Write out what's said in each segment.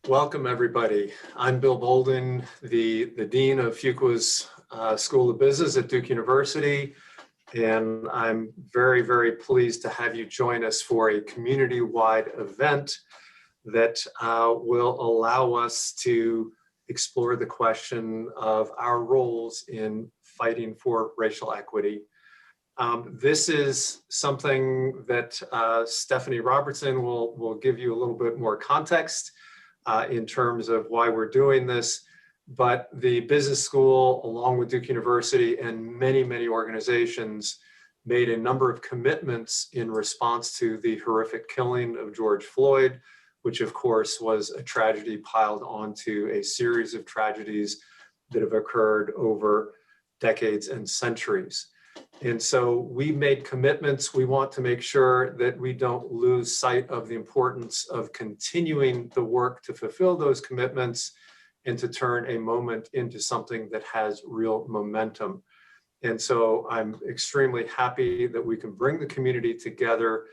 Welcome, everybody. I'm Bill Bolden, the Dean of Fuqua's School of Business at Duke University, and I'm very, very pleased to have you join us for a community-wide event that will allow us to explore the question of our roles in fighting for racial equity. This is something that Stephanie Robertson will give you a little bit more context in terms of why we're doing this, but the business school, along with Duke University and many, many organizations, made a number of commitments in response to the horrific killing of George Floyd, which of course was a tragedy piled onto a series of tragedies that have occurred over decades and centuries. And so we made commitments. We want to make sure that we don't lose sight of the importance of continuing the work to fulfill those commitments and to turn a moment into something that has real momentum. And so I'm extremely happy that we can bring the community together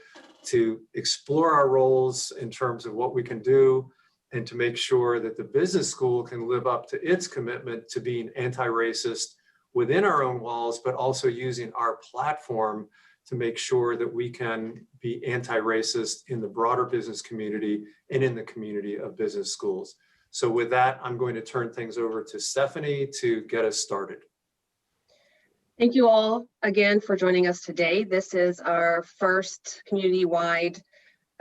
to explore our roles in terms of what we can do and to make sure that the business school can live up to its commitment to being anti-racist within our own walls, but also using our platform to make sure that we can be anti-racist in the broader business community and in the community of business schools. So with that, I'm going to turn things over to Stephanie to get us started. Thank you all again for joining us today. This is our first community-wide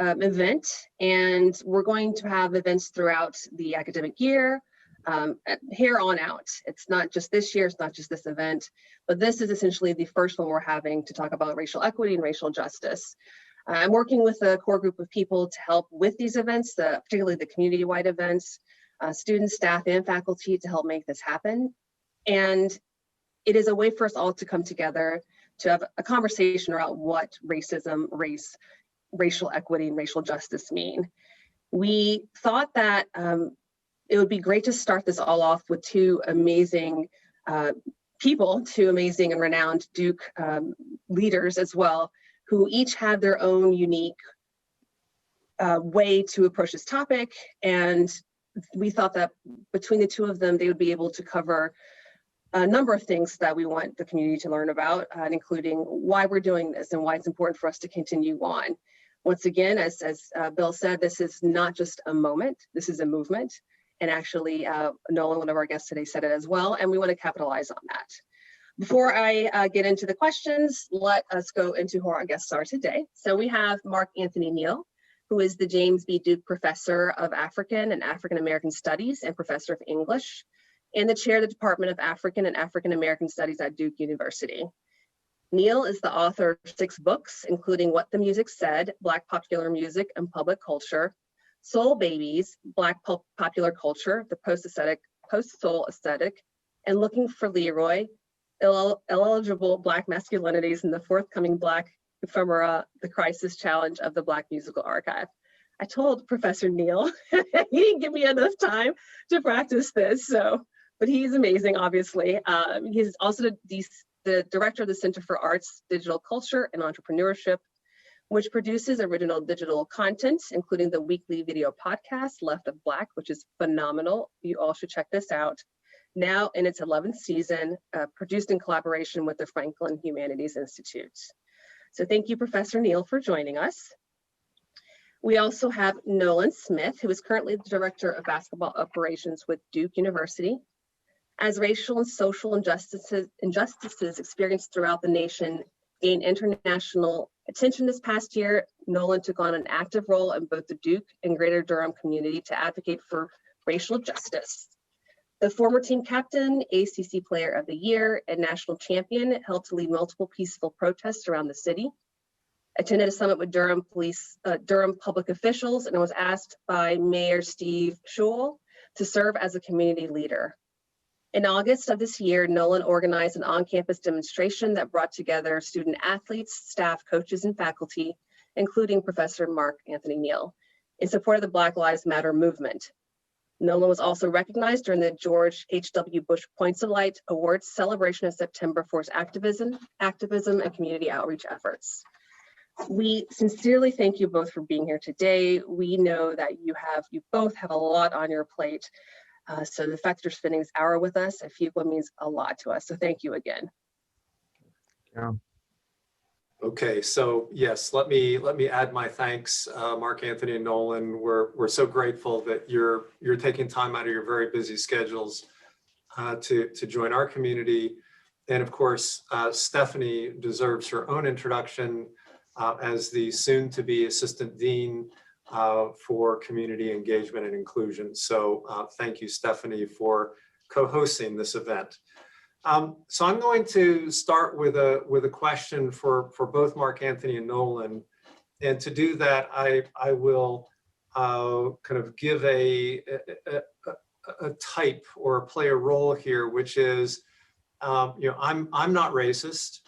event, and we're going to have events throughout the academic year, here on out. It's not just this year, it's not just this event, but this is essentially the first one we're having to talk about racial equity and racial justice. I'm working with a core group of people to help with these events, particularly the community-wide events, students, staff, and faculty to help make this happen. And it is a way for us all to come together to have a conversation around what racism, racial equity, and racial justice mean. We thought that it would be great to start this all off with two amazing people, two amazing and renowned Duke leaders as well, who each have their own unique way to approach this topic. And we thought that between the two of them, they would be able to cover a number of things that we want the community to learn about, including why we're doing this and why it's important for us to continue on. Once again, as Bill said, this is not just a moment, this is a movement. And actually, Nolan, one of our guests today, said it as well, and we want to capitalize on that. Before I get into the questions, let us go into who our guests are today. So we have Mark Anthony Neal, who is the James B. Duke Professor of African and African American Studies and Professor of English, and the Chair of the Department of African and African American Studies at Duke University. Neal is the author of 6 books, including What the Music Said, Black Popular Music and Public Culture, Soul Babies, Black Popular Culture, the Post-Soul Aesthetic, and Looking for Leroy, Eligible Black Masculinities in the Forthcoming Black Ephemera, The Crisis Challenge of the Black Musical Archive. I told Professor Neal, he didn't give me enough time to practice this, but he's amazing, obviously. He's also the director of the Center for Arts, Digital Culture, and Entrepreneurship, which produces original digital content, including the weekly video podcast, Left of Black, which is phenomenal. You all should check this out. Now in its 11th season, produced in collaboration with the Franklin Humanities Institute. So thank you, Professor Neal, for joining us. We also have Nolan Smith, who is currently the Director of Basketball Operations with Duke University. As racial and social injustices experienced throughout the nation gained international attention this past year, Nolan took on an active role in both the Duke and Greater Durham community to advocate for racial justice. The former team captain, ACC Player of the Year, and national champion, helped to lead multiple peaceful protests around the city, attended a summit with Durham public officials, and was asked by Mayor Steve Schewel to serve as a community leader. In August of this year, Nolan organized an on-campus demonstration that brought together student athletes, staff, coaches, and faculty, including Professor Mark Anthony Neal, in support of the Black Lives Matter movement. Nolan was also recognized during the George H.W. Bush Points of Light Awards celebration of September for his activism and community outreach efforts. We sincerely thank you both for being here today. We know that you both have a lot on your plate. So the fact that you're spending this hour with us at Fuqua means a lot to us. So thank you again. Yeah. Okay, so yes, let me add my thanks, Mark Anthony and Nolan. We're so grateful that you're taking time out of your very busy schedules to join our community. And of course, Stephanie deserves her own introduction as the soon-to-be Assistant Dean for Community Engagement and Inclusion. So thank you, Stephanie, for co-hosting this event. So I'm going to start with a question for both Mark Anthony and Nolan. And to do that, I will kind of give a type or play a role here, which is, I'm not racist.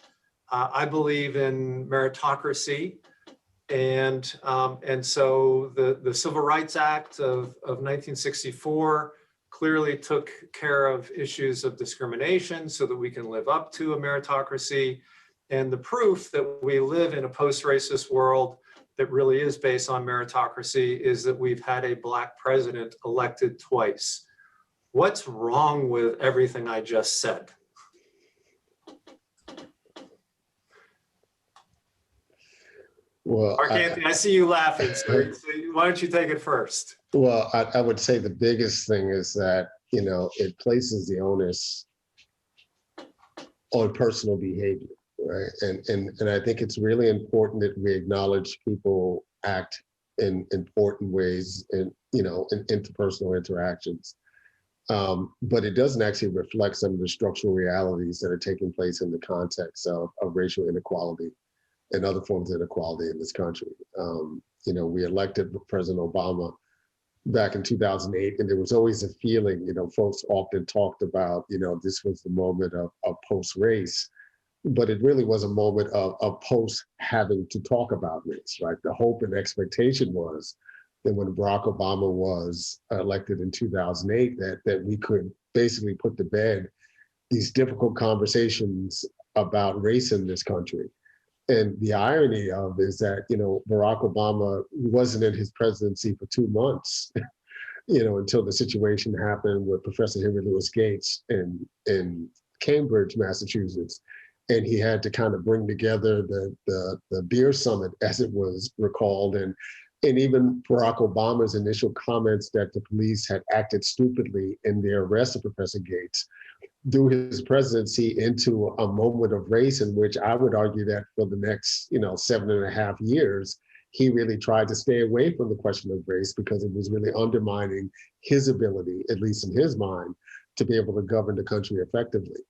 I believe in meritocracy. And so the Civil Rights Act of 1964 clearly took care of issues of discrimination so that we can live up to a meritocracy. And the proof that we live in a post-racist world that really is based on meritocracy is that we've had a Black president elected twice. What's wrong with everything I just said? Well, Mark Anthony, I see you laughing, so why don't you take it first? well, I would say the biggest thing is that, it places the onus on personal behavior, right? And I think it's really important that we acknowledge people act in important ways in interpersonal interactions. But it doesn't actually reflect some of the structural realities that are taking place in the context of racial inequality and other forms of inequality in this country. We elected President Obama back in 2008, and there was always a feeling, folks often talked about, this was the moment of post-race, but it really was a moment of post having to talk about race, right? The hope and expectation was that when Barack Obama was elected in 2008, that we could basically put to bed these difficult conversations about race in this country. And the irony of is that, Barack Obama wasn't in his presidency for 2 months, until the situation happened with Professor Henry Louis Gates in Cambridge, Massachusetts. And he had to kind of bring together the beer summit, as it was recalled. And even Barack Obama's initial comments that the police had acted stupidly in their arrest of Professor Gates through his presidency into a moment of race in which I would argue that for the next, 7.5 years, he really tried to stay away from the question of race because it was really undermining his ability, at least in his mind, to be able to govern the country effectively.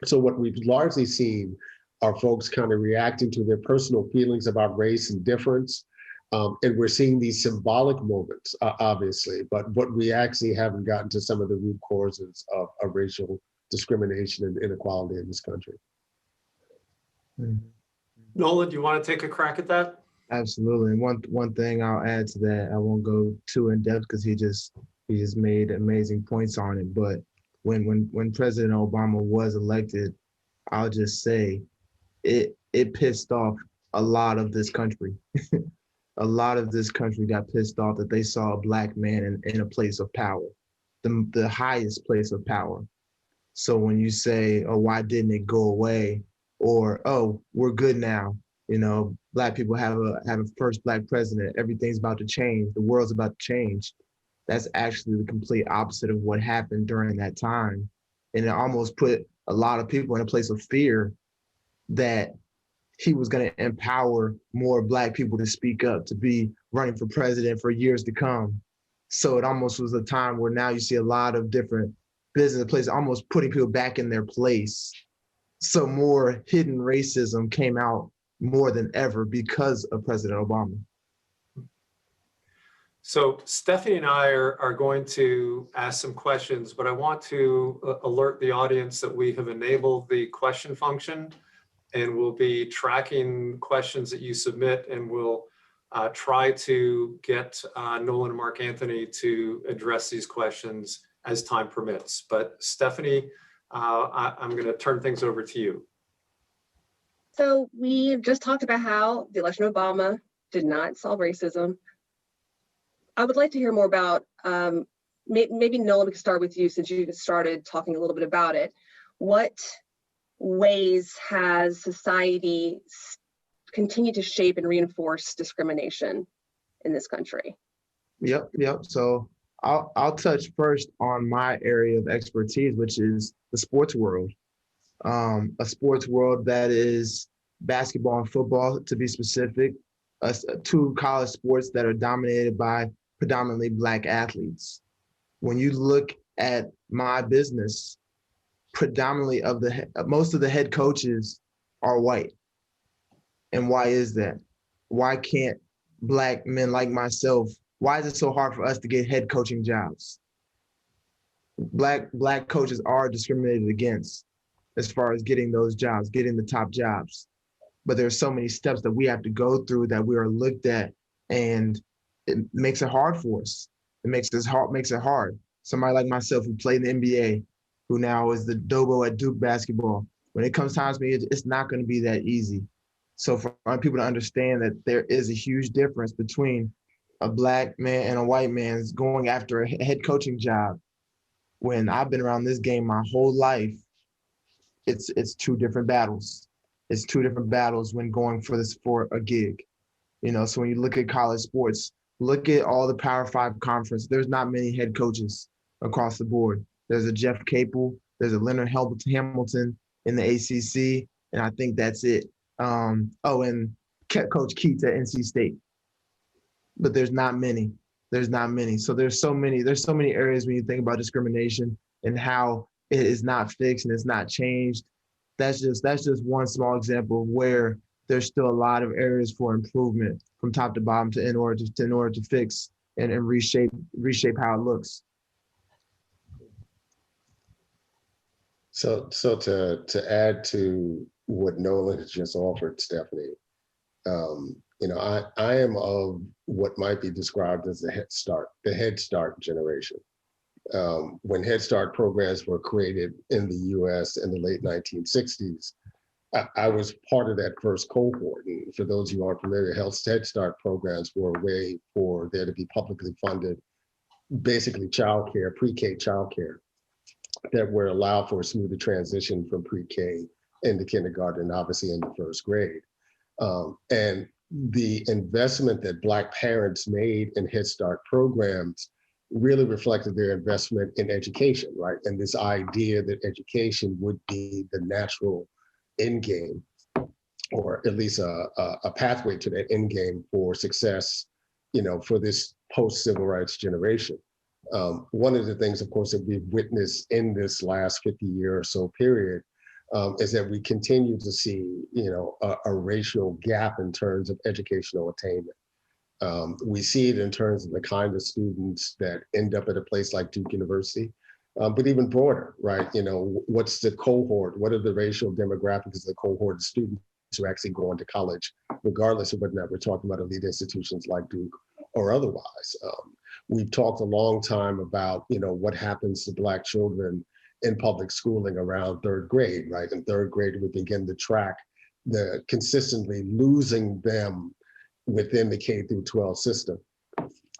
So what we've largely seen are folks kind of reacting to their personal feelings about race and difference. And we're seeing these symbolic moments, obviously, but what we actually haven't gotten to some of the root causes of racial discrimination and inequality in this country. Nolan, do you want to take a crack at that? Absolutely. And one thing I'll add to that, I won't go too in depth because he just made amazing points on it. But when President Obama was elected, I'll just say it pissed off a lot of this country. A lot of this country got pissed off that they saw a Black man in a place of power, the highest place of power. So when you say, oh, why didn't it go away? Or, oh, we're good now. Black people have a first Black president. Everything's about to change. The world's about to change. That's actually the complete opposite of what happened during that time. And it almost put a lot of people in a place of fear that he was going to empower more Black people to speak up, to be running for president for years to come. So it almost was a time where now you see a lot of different business places almost putting people back in their place. So more hidden racism came out more than ever because of President Obama. So Stephanie and I are going to ask some questions, but I want to alert the audience that we have enabled the question function, and we'll be tracking questions that you submit, and we'll try to get Nolan and Mark Anthony to address these questions as time permits. But Stephanie, I'm going to turn things over to you. So we just talked about how the election of Obama did not solve racism. I would like to hear more about, maybe Nolan, we can start with you since you started talking a little bit about it. What ways has society continued to shape and reinforce discrimination in this country? Yep. So I'll touch first on my area of expertise, which is the sports world. A sports world that is basketball and football, to be specific, two college sports that are dominated by predominantly Black athletes. When you look at my business, predominantly most of the head coaches are white. And why is that? Why can't Black men like myself, why is it so hard for us to get head coaching jobs? Black coaches are discriminated against as far as getting those jobs, getting the top jobs. But there's so many steps that we have to go through that we are looked at, and it makes it hard for us. It makes it hard. Somebody like myself who played in the NBA, who now is the Dobo at Duke basketball, when it comes time to me, it's not going to be that easy. So for people to understand that there is a huge difference between a Black man and a white man going after a head coaching job, when I've been around this game my whole life, it's two different battles. It's two different battles when going for a gig. So when you look at college sports, look at all the Power 5 conference. There's not many head coaches across the board. There's a Jeff Capel, there's a Leonard Hamilton in the ACC, and I think that's it. And Coach Keats at NC State. But there's not many. So there's so many areas when you think about discrimination and how it is not fixed and it's not changed. That's just one small example of where there's still a lot of areas for improvement from top to bottom in order to fix and reshape how it looks. So to add to what Nolan has just offered, Stephanie, I am of what might be described as the Head Start generation. When Head Start programs were created in the US in the late 1960s, I was part of that first cohort. And for those of you who aren't familiar, Head Start programs were a way for there to be publicly funded, basically childcare, pre-K childcare, that would allow for a smoother transition from pre-K into kindergarten and obviously into first grade. And the investment that Black parents made in Head Start programs really reflected their investment in education, right? And this idea that education would be the natural end game, or at least a pathway to that end game for success, for this post-civil rights generation. One of the things, of course, that we've witnessed in this last 50-year or so period is that we continue to see, a racial gap in terms of educational attainment. We see it in terms of the kind of students that end up at a place like Duke University, but even broader, right? What's the cohort? What are the racial demographics of the cohort of students who actually go on to college, regardless of whether or not we're talking about elite institutions like Duke or otherwise? We've talked a long time about, what happens to Black children in public schooling around third grade, right? In third grade, we begin to track the consistently losing them within the K through 12 system.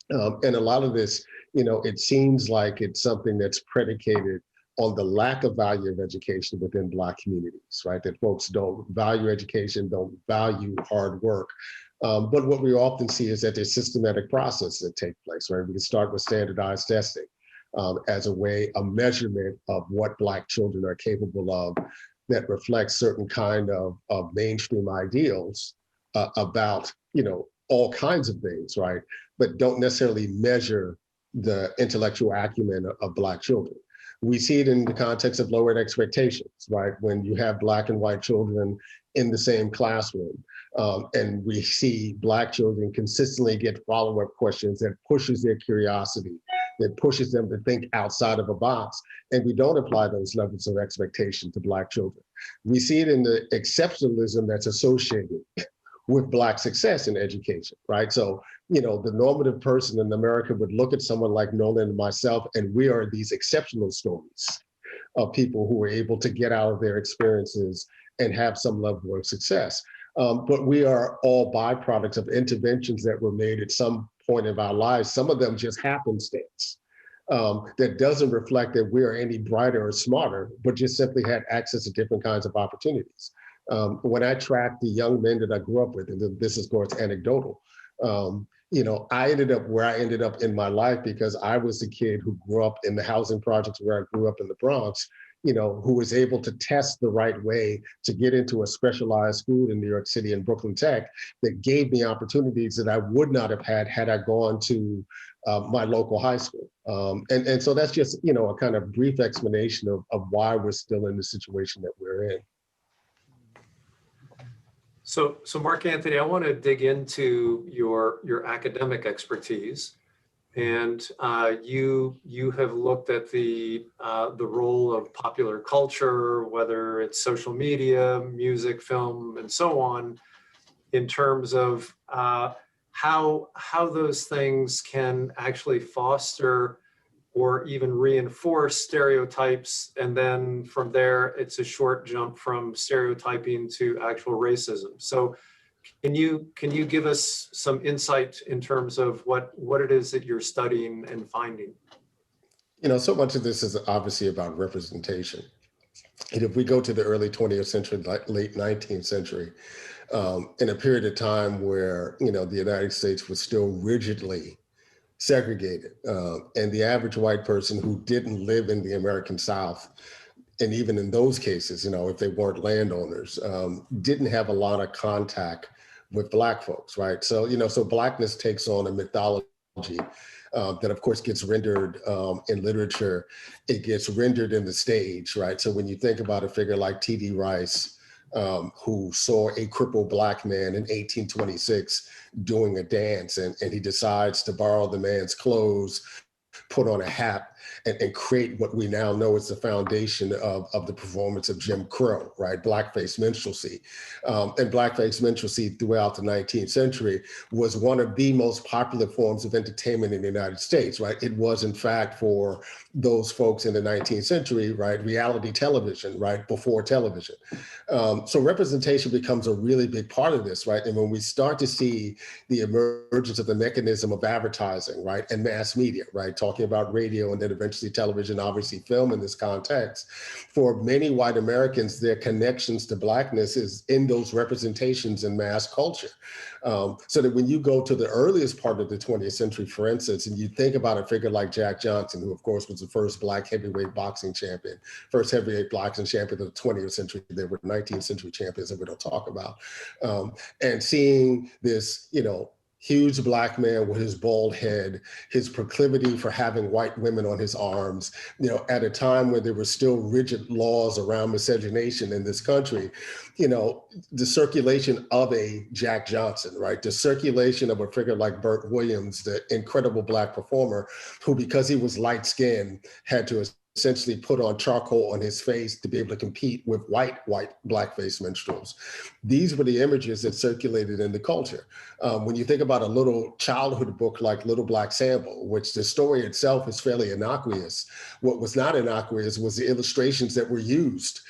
And a lot of this, it seems like it's something that's predicated on the lack of value of education within Black communities, right? That folks don't value education, don't value hard work. But what we often see is that there's systematic processes that take place, right? We can start with standardized testing as a measurement of what Black children are capable of that reflects certain kind of mainstream ideals about, all kinds of things, right? But don't necessarily measure the intellectual acumen of Black children. We see it in the context of lowered expectations, right? When you have Black and white children in the same classroom, and we see Black children consistently get follow-up questions that pushes their curiosity, that pushes them to think outside of a box, and we don't apply those levels of expectation to Black children. We see it in the exceptionalism that's associated with Black success in education, right? So, the normative person in America would look at someone like Nolan and myself, and we are these exceptional stories of people who were able to get out of their experiences and have some level of success. But we are all byproducts of interventions that were made at some point of our lives. Some of them just happenstance. That doesn't reflect that we are any brighter or smarter, but just simply had access to different kinds of opportunities. When I track the young men that I grew up with, and this is, of course, anecdotal, I ended up where I ended up in my life because I was the kid who grew up in the housing projects where I grew up in the Bronx, who was able to test the right way to get into a specialized school in New York City and Brooklyn Tech that gave me opportunities that I would not have had I gone to my local high school. And so that's just, a kind of brief explanation of why we're still in the situation that we're in. So Mark Anthony, I want to dig into your academic expertise, and you have looked at the role of popular culture, whether it's social media, music, film, and so on, in terms of how those things can actually foster or even reinforce stereotypes. And then from there, it's a short jump from stereotyping to actual racism. So can you give us some insight in terms of what it is that you're studying and finding? So much of this is obviously about representation. And if we go to the early 20th century, late 19th century, in a period of time where, the United States was still rigidly segregated. And the average white person who didn't live in the American South, and even in those cases, if they weren't landowners, didn't have a lot of contact with Black folks, right? So, so Blackness takes on a mythology that of course gets rendered in literature. It gets rendered in the stage, right? So when you think about a figure like T.D. Rice, who saw a crippled Black man in 1826 doing a dance, and he decides to borrow the man's clothes, put on a hat, and create what we now know is the foundation of the performance of Jim Crow, right? Blackface minstrelsy. And blackface minstrelsy throughout the 19th century was one of the most popular forms of entertainment in the United States, right? It was, in fact, for those folks in the 19th century, right? Reality television, right? Before television. So representation becomes a really big part of this, right? And when we start to see the emergence of the mechanism of advertising, right? And mass media, right? Talking about radio and then eventually television, obviously film in this context, for many white Americans, their connections to Blackness is in those representations in mass culture. So that when you go to the earliest part of the 20th century, for instance, and you think about a figure like Jack Johnson, who of course was the first Black heavyweight boxing champion, first heavyweight boxing champion of the 20th century, there were 19th century champions that we don't talk about. And seeing this, huge Black man with his bald head, his proclivity for having white women on his arms, at a time where there were still rigid laws around miscegenation in this country, the circulation of a Jack Johnson, right? The circulation of a figure like Burt Williams, the incredible Black performer, who, because he was light skinned, had to essentially put on charcoal on his face to be able to compete with white blackface minstrels. These were the images that circulated in the culture. When you think about a little childhood book like Little Black Sambo, which the story itself is fairly innocuous, what was not innocuous was the illustrations that were used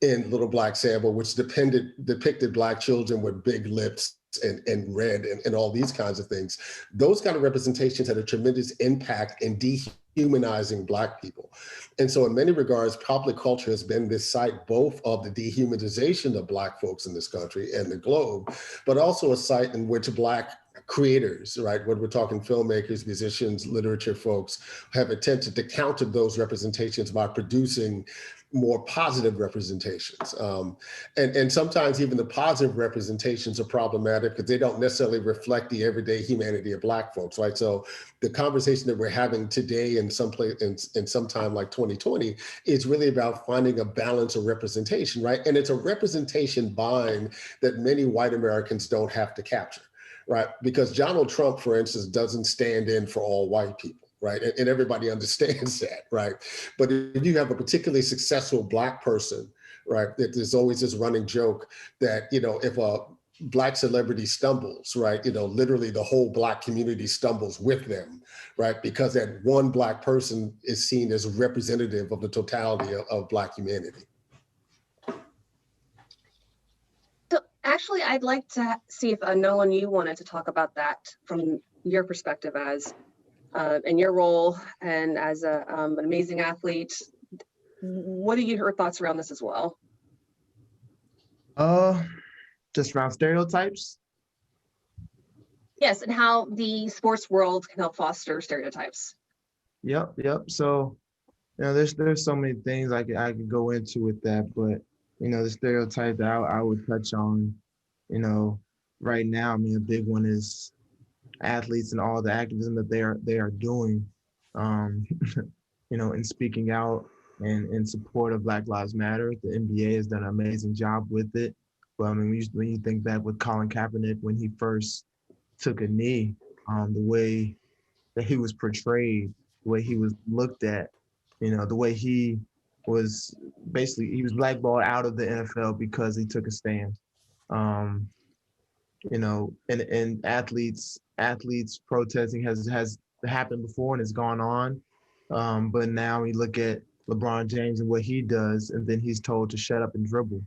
in Little Black Sambo, which depicted Black children with big lips and red and all these kinds of things. Those kind of representations had a tremendous impact in dehumanizing Black people. And so in many regards, popular culture has been this site both of the dehumanization of Black folks in this country and the globe, but also a site in which Black creators, right, when we're talking filmmakers, musicians, literature folks, have attempted to counter those representations by producing more positive representations. And sometimes even the positive representations are problematic because they don't necessarily reflect the everyday humanity of Black folks, right? So the conversation that we're having today in some time like 2020 is really about finding a balance of representation, right? And it's a representation bind that many white Americans don't have to capture, right? Because Donald Trump, for instance, doesn't stand in for all white people. Right. And everybody understands that. Right. But if you have a particularly successful Black person, right, that there's always this running joke that, if a Black celebrity stumbles, right, literally the whole Black community stumbles with them. Right. Because that one Black person is seen as representative of the totality of Black humanity. actually, I'd like to see if Nolan, you wanted to talk about that from your perspective as in your role and as an amazing athlete. What are your thoughts around this as well? Just around stereotypes. Yes, and how the sports world can help foster stereotypes. Yep. So, there's so many things I could go into with that, but the stereotype that I would touch on, right now, I mean, a big one is athletes and all the activism that they are doing, and speaking out and in support of Black Lives Matter. The NBA has done an amazing job with it. But I mean, when you think back with Colin Kaepernick when he first took a knee, the way that he was portrayed, the way he was looked at, the way he was blackballed out of the NFL because he took a stand. And athletes protesting has happened before and it's gone on. But now we look at LeBron James and what he does, and then he's told to shut up and dribble.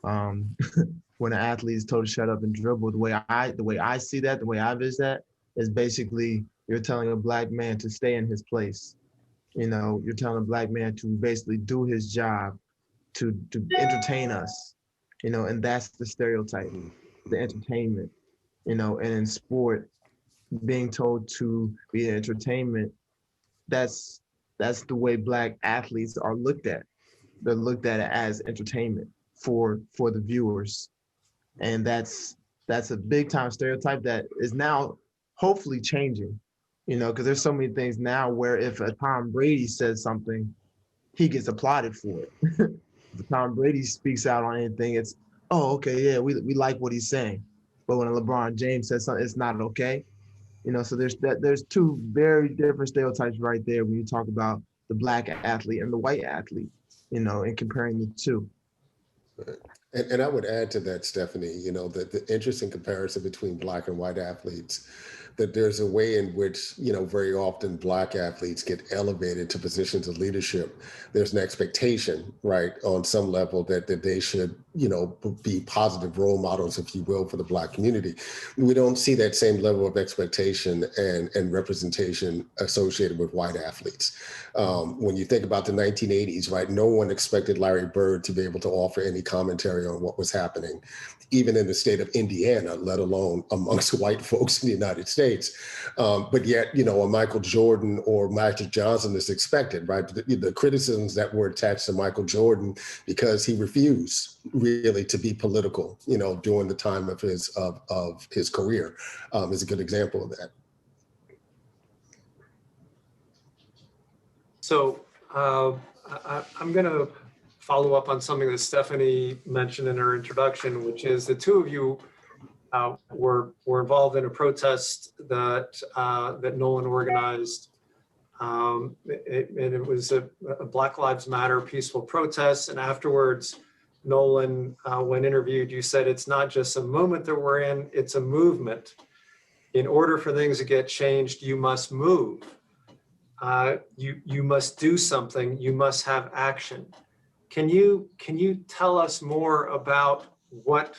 When an athlete is told to shut up and dribble, the way I see that, the way I vision that, is basically you're telling a Black man to stay in his place. You're telling a Black man to basically do his job, to entertain us, and that's the stereotype, the entertainment, and in sport, being told to be entertainment, that's the way Black athletes are looked at. They're looked at as entertainment for the viewers. And that's a big time stereotype that is now hopefully changing, because there's so many things now where if a Tom Brady says something, he gets applauded for it. If Tom Brady speaks out on anything, it's, oh, okay, yeah, we like what he's saying. But when LeBron James says something, it's not okay. So there's two very different stereotypes right there when you talk about the Black athlete and the white athlete, and comparing the two. And I would add to that, Stephanie, that the interesting comparison between Black and white athletes, that there's a way in which, very often Black athletes get elevated to positions of leadership. There's an expectation, right, on some level that they should, be positive role models, if you will, for the Black community. We don't see that same level of expectation and representation associated with white athletes. When you think about the 1980s, right, no one expected Larry Bird to be able to offer any commentary on what was happening, even in the state of Indiana, let alone amongst white folks in the United States. But yet, a Michael Jordan or Magic Johnson is expected, right? The criticisms that were attached to Michael Jordan because he refused really to be political, during the time of his career, is a good example of that. So I'm going to follow up on something that Stephanie mentioned in her introduction, which is the two of you were involved in a protest that Nolan organized. And it was a Black Lives Matter peaceful protest. And afterwards, Nolan, when interviewed, you said it's not just a moment that we're in, it's a movement. In order for things to get changed, you must move. You must do something. You must have action. Can you tell us more about what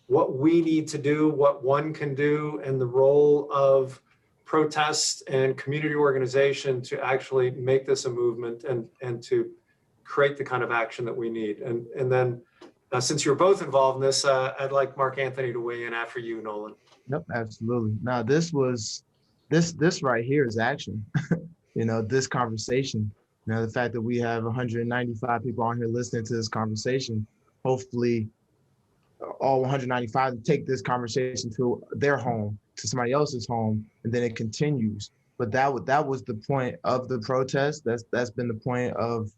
we need to do, what one can do, and the role of protest and community organization to actually make this a movement and to create the kind of action that we need? And then since you're both involved in this, I'd like Mark Anthony to weigh in after you, Nolan. Yep, absolutely. Now this right here is action. This conversation, the fact that we have 195 people on here listening to this conversation, hopefully all 195 take this conversation to their home, to somebody else's home, and then it continues. But that was the point of the protest. That's been the point of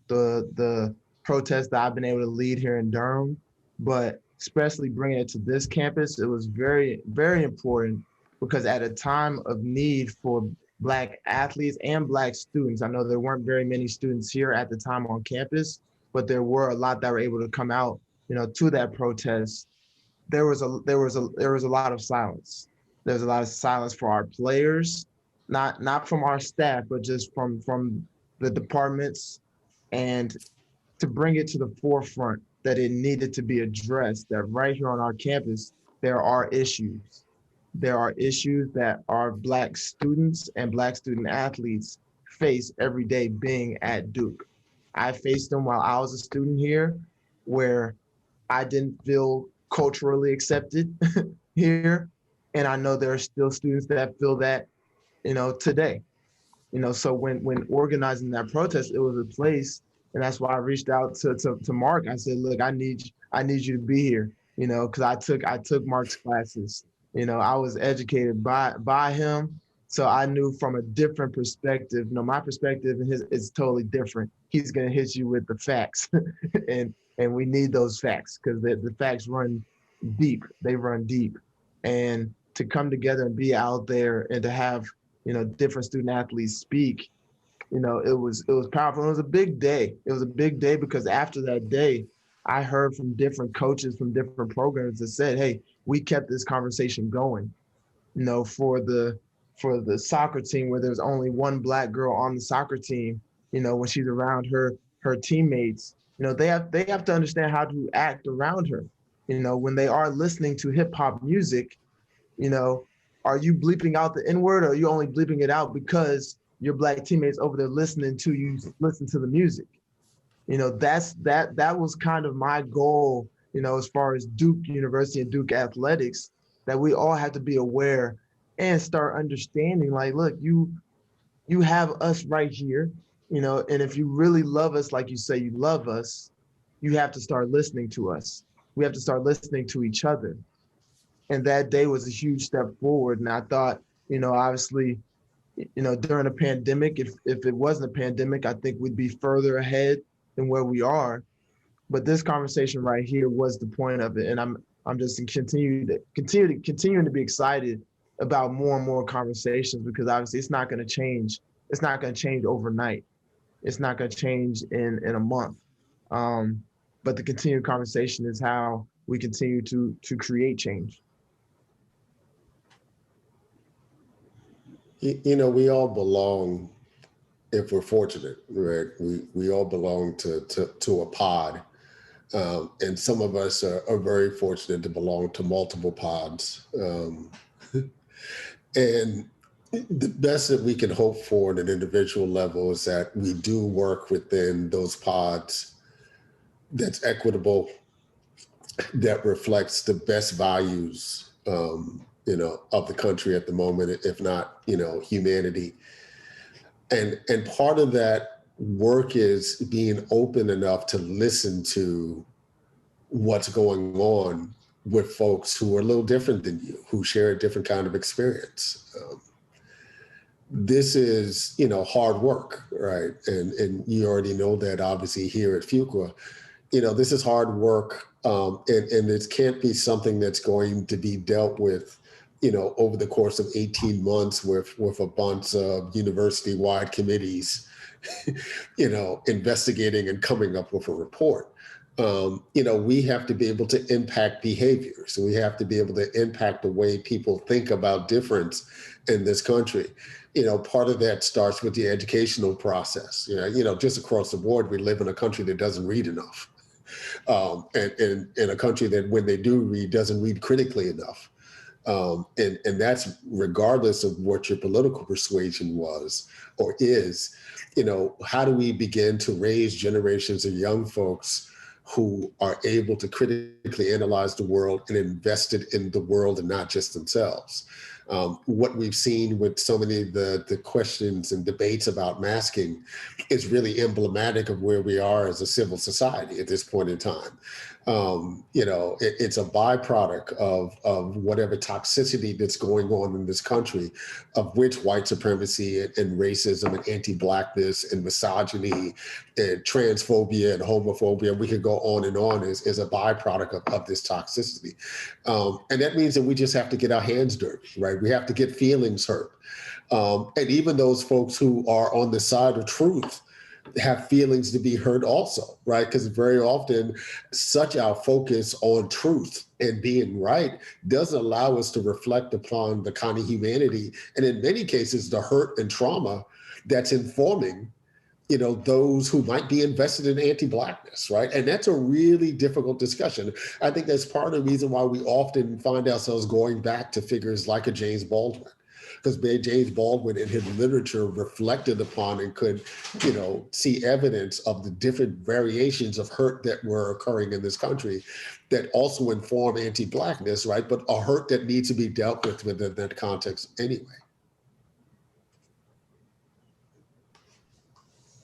the protest that I've been able to lead here in Durham. But especially bringing it to this campus, it was very, very important because at a time of need for Black athletes and Black students, I know there weren't very many students here at the time on campus, but there were a lot that were able to come out, to that protest. There was a lot of silence. There was a lot of silence for our players, not from our staff, but just from the departments, and to bring it to the forefront that it needed to be addressed, that right here on our campus, there are issues. There are issues that our Black students and Black student athletes face every day being at Duke. I faced them while I was a student here, where I didn't feel culturally accepted here. And I know there are still students that feel that, today. So when organizing that protest, it was a place, and that's why I reached out to Mark. I said, look, I need you to be here, because I took Mark's classes. I was educated by him. So I knew from a different perspective. My perspective and his is totally different. He's gonna hit you with the facts. and we need those facts, because the facts run deep. They run deep. And to come together and be out there and to have different student athletes speak, it was powerful. It was a big day. It was a big day because after that day, I heard from different coaches from different programs that said, hey, we kept this conversation going. For the soccer team, where there's only one Black girl on the soccer team, when she's around her teammates, they have to understand how to act around her. When they are listening to hip hop music, are you bleeping out the N-word, or are you only bleeping it out because your Black teammates over there listening to you listen to the music? That was kind of my goal, as far as Duke University and Duke athletics, that we all have to be aware and start understanding, like, look, you have us right here, and if you really love us, like you say you love us, you have to start listening to us. We have to start listening to each other. And that day was a huge step forward. And I thought, obviously, during a pandemic, if it wasn't a pandemic, I think we'd be further ahead than where we are. But this conversation right here was the point of it. And I'm just continuing to be excited about more and more conversations, because obviously it's not going to change. It's not going to change overnight. It's not going to change in a month. But the continued conversation is how we continue to create change. We all belong, if we're fortunate, right? We all belong to a pod. And some of us are very fortunate to belong to multiple pods. And the best that we can hope for at an individual level is that we do work within those pods that's equitable, that reflects the best values, of the country at the moment, if not, humanity. And part of that work is being open enough to listen to what's going on with folks who are a little different than you, who share a different kind of experience. This is, hard work, right? And you already know that, obviously, here at Fuqua, this is hard work, and it can't be something that's going to be dealt with, over the course of 18 months with a bunch of university-wide committees, investigating and coming up with a report. We have to be able to impact behavior. So we have to be able to impact the way people think about difference in this country. Part of that starts with the educational process. Just across the board, we live in a country that doesn't read enough. And in a country that, when they do read, doesn't read critically enough. And that's regardless of what your political persuasion was or is. How do we begin to raise generations of young folks who are able to critically analyze the world and invest it in the world and not just themselves? What we've seen with so many of the questions and debates about masking is really emblematic of where we are as a civil society at this point in time. It's a byproduct of whatever toxicity that's going on in this country, of which white supremacy and racism and anti-Blackness and misogyny and transphobia and homophobia, we could go on and on, is a byproduct of this toxicity. And that means that we just have to get our hands dirty, right? We have to get feelings hurt. And even those folks who are on the side of truth have feelings to be heard also, right? Because very often such our focus on truth and being right doesn't allow us to reflect upon the kind of humanity, and in many cases, the hurt and trauma that's informing those who might be invested in anti-Blackness, right? And that's a really difficult discussion. I think that's part of the reason why we often find ourselves going back to figures like a James Baldwin, because James Baldwin in his literature reflected upon and could, see evidence of the different variations of hurt that were occurring in this country that also inform anti-Blackness, right? But a hurt that needs to be dealt with within that context anyway.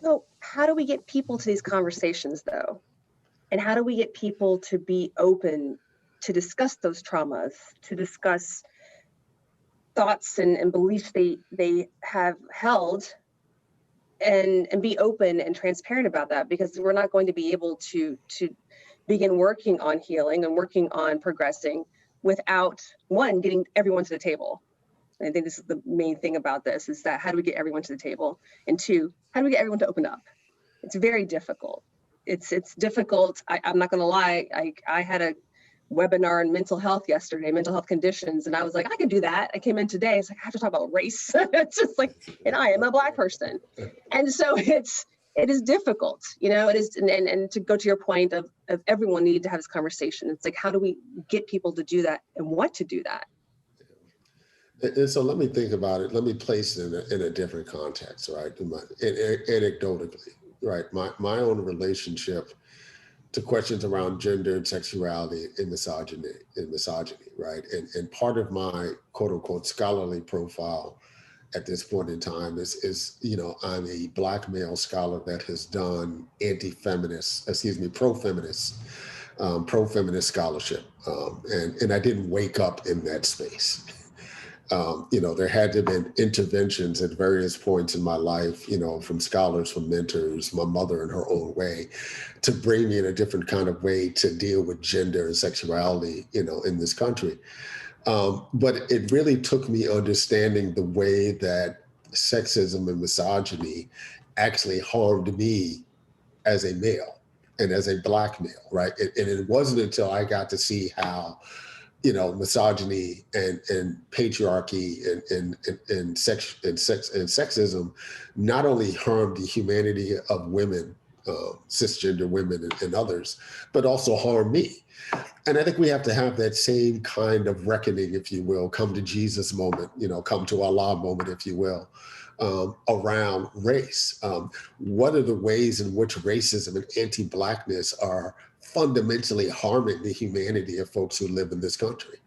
So how do we get people to these conversations though? And how do we get people to be open to discuss those traumas, to discuss thoughts and beliefs they have held, and be open and transparent about that? Because we're not going to be able to begin working on healing and working on progressing without, one, getting everyone to the table. And I think this is the main thing about this, is that how do we get everyone to the table? And two, how do we get everyone to open up? It's very difficult. It's difficult. I'm not going to lie. I had a webinar on mental health yesterday, mental health conditions, and I was like, I could do that. I came in today. It's like, I have to talk about race. It's just like, and I am a Black person. And so it is difficult, it is. And to go to your point of everyone needing to have this conversation, it's like, how do we get people to do that and want to do that? And so let me think about it. Let me place it in a different context, right? Anecdotally, right? My own relationship to questions around gender and sexuality and misogyny, right? And part of my quote unquote scholarly profile at this point in time is I'm a Black male scholar that has done pro-feminist scholarship. And I didn't wake up in that space. There had to have been interventions at various points in my life, from scholars, from mentors, my mother in her own way, to bring me in a different kind of way to deal with gender and sexuality, in this country. But it really took me understanding the way that sexism and misogyny actually harmed me as a male and as a Black male, right? And it wasn't until I got to see how misogyny and patriarchy and sexism not only harmed the humanity of women, cisgender women and others, but also harmed me. And I think we have to have that same kind of reckoning, if you will, come to Jesus moment, come to Allah moment, if you will, around race. What are the ways in which racism and anti-Blackness are fundamentally harming the humanity of folks who live in this country?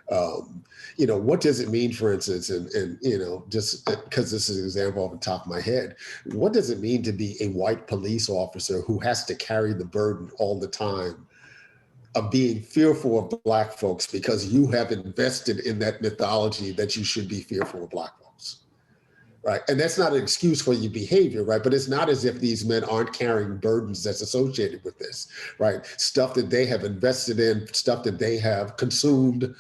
What does it mean, for instance, and just because this is an example off the top of my head, what does it mean to be a white police officer who has to carry the burden all the time of being fearful of Black folks because you have invested in that mythology that you should be fearful of Black folks? Right. And that's not an excuse for your behavior, right? But it's not as if these men aren't carrying burdens that's associated with this, right? Stuff that they have invested in, stuff that they have consumed,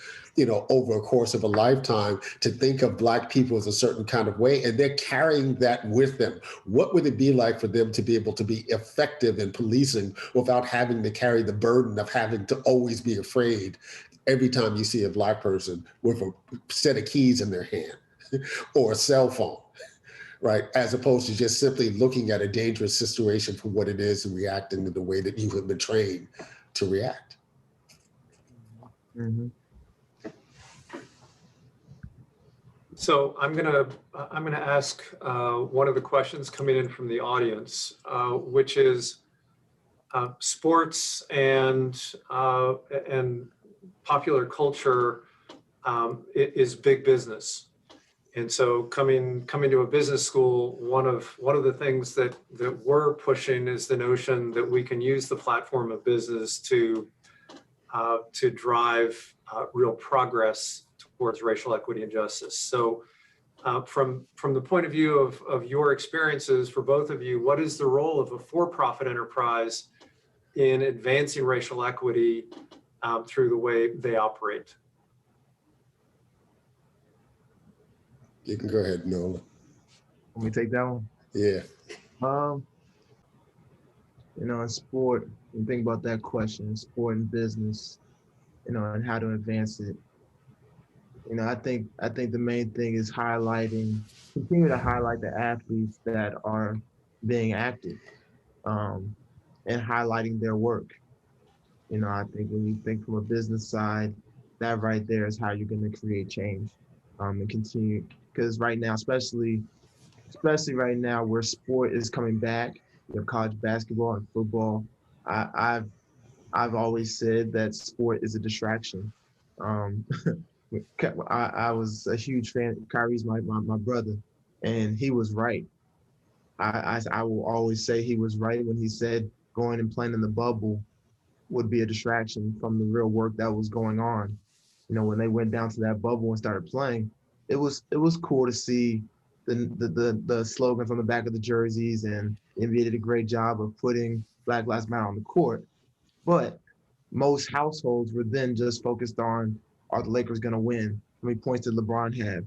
over a course of a lifetime, to think of Black people as a certain kind of way. And they're carrying that with them. What would it be like for them to be able to be effective in policing without having to carry the burden of having to always be afraid every time you see a Black person with a set of keys in their hand or a cell phone? Right, as opposed to just simply looking at a dangerous situation for what it is and reacting in the way that you have been trained to react. Mm-hmm. So I'm gonna ask one of the questions coming in from the audience, which is sports and popular culture is big business. And so coming to a business school, one of the things that we're pushing is the notion that we can use the platform of business to drive real progress towards racial equity and justice. So from the point of view of your experiences, for both of you, what is the role of a for-profit enterprise in advancing racial equity through the way they operate? You can go ahead, Nola. Let me take that one. Yeah. In sport, you think about that question, sport and business, and how to advance it. I think the main thing is continue to highlight the athletes that are being active, and highlighting their work. I think when you think from a business side, that right there is how you're going to create change, and continue. Because right now, especially right now where sport is coming back, college basketball and football, I, I've I've always said that sport is a distraction. Um, I was a huge fan. Kyrie's my brother, and he was right. I will always say he was right when he said going and playing in the bubble would be a distraction from the real work that was going on. When they went down to that bubble and started playing, it was cool to see the slogans on the back of the jerseys, and the NBA did a great job of putting Black Lives Matter on the court. But most households were then just focused on, are the Lakers going to win? How many points did LeBron have?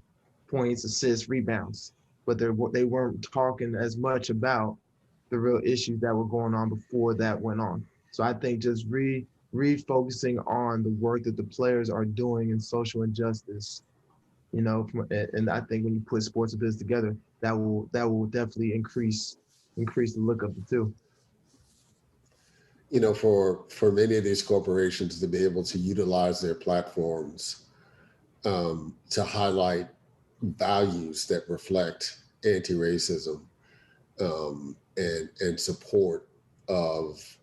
Points, assists, rebounds. But they weren't talking as much about the real issues that were going on before that went on. So I think just refocusing on the work that the players are doing in social injustice, and I think when you put sports and business together, that will definitely increase the look of the two. For many of these corporations to be able to utilize their platforms to highlight values that reflect anti-racism, and support of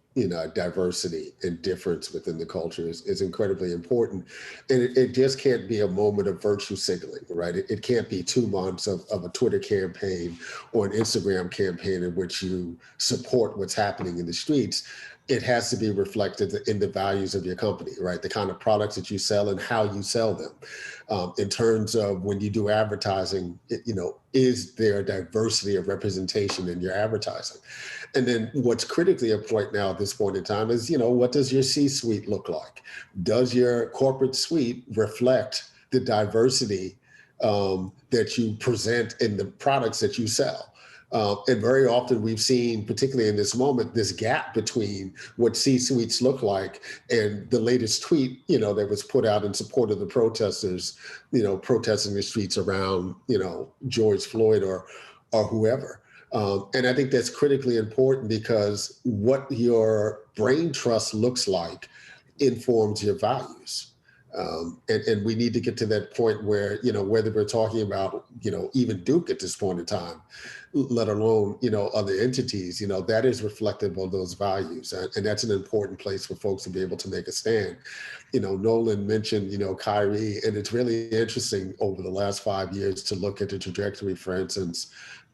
diversity and difference within the culture is incredibly important. And it just can't be a moment of virtue signaling, right? It can't be 2 months of a Twitter campaign or an Instagram campaign in which you support what's happening in the streets. It has to be reflected in the values of your company, right? The kind of products that you sell and how you sell them. In terms of when you do advertising, is there a diversity of representation in your advertising? And then what's critically important now at this point in time is, what does your C-suite look like? Does your corporate suite reflect the diversity that you present in the products that you sell? And very often we've seen, particularly in this moment, this gap between what C-suites look like and the latest tweet, that was put out in support of the protesters, protesting the streets around, George Floyd or whoever. And I think that's critically important because what your brain trust looks like informs your values. And we need to get to that point where, whether we're talking about, even Duke at this point in time, let alone, other entities, that is reflective of those values. And that's an important place for folks to be able to make a stand. Nolan mentioned, Kyrie, and it's really interesting over the last 5 years to look at the trajectory, for instance,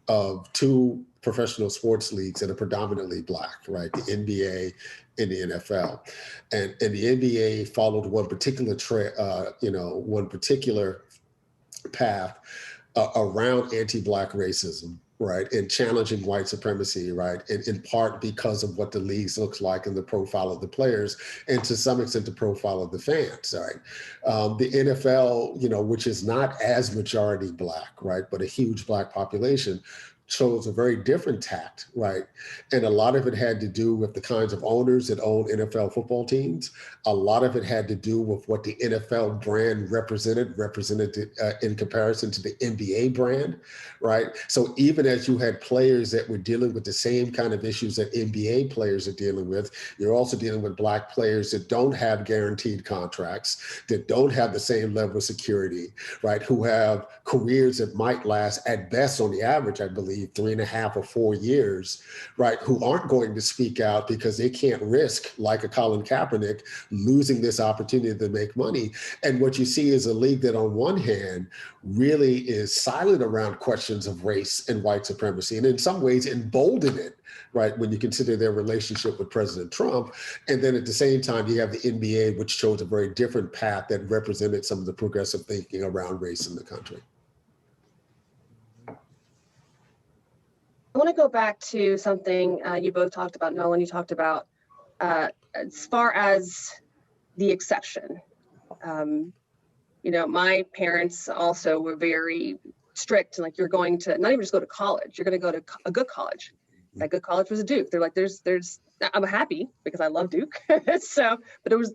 of 2 professional sports leagues that are predominantly Black, right? The NBA and the NFL. And the NBA followed one particular path around anti-Black racism, right? And challenging white supremacy, right? And in part because of what the leagues looks like and the profile of the players, and to some extent the profile of the fans, right? The NFL, which is not as majority Black, right? But a huge Black population, chose a very different tact, right? And a lot of it had to do with the kinds of owners that own NFL football teams. A lot of it had to do with what the NFL brand represented in comparison to the NBA brand, right? So even as you had players that were dealing with the same kind of issues that NBA players are dealing with, you're also dealing with Black players that don't have guaranteed contracts, that don't have the same level of security, right? Who have careers that might last at best on the average, I believe, 3.5 or 4 years, right, who aren't going to speak out because they can't risk, like a Colin Kaepernick, losing this opportunity to make money. And what you see is a league that on one hand really is silent around questions of race and white supremacy, and in some ways embolden it, right, when you consider their relationship with President Trump. And then at the same time, you have the NBA, which chose a very different path that represented some of the progressive thinking around race in the country. I want to go back to something you both talked about, Nolan. You talked about as far as the exception. My parents also were very strict, and like, you're going to not even just go to college, you're going to go to a good college. That good college was a Duke. They're like, I'm happy because I love Duke. But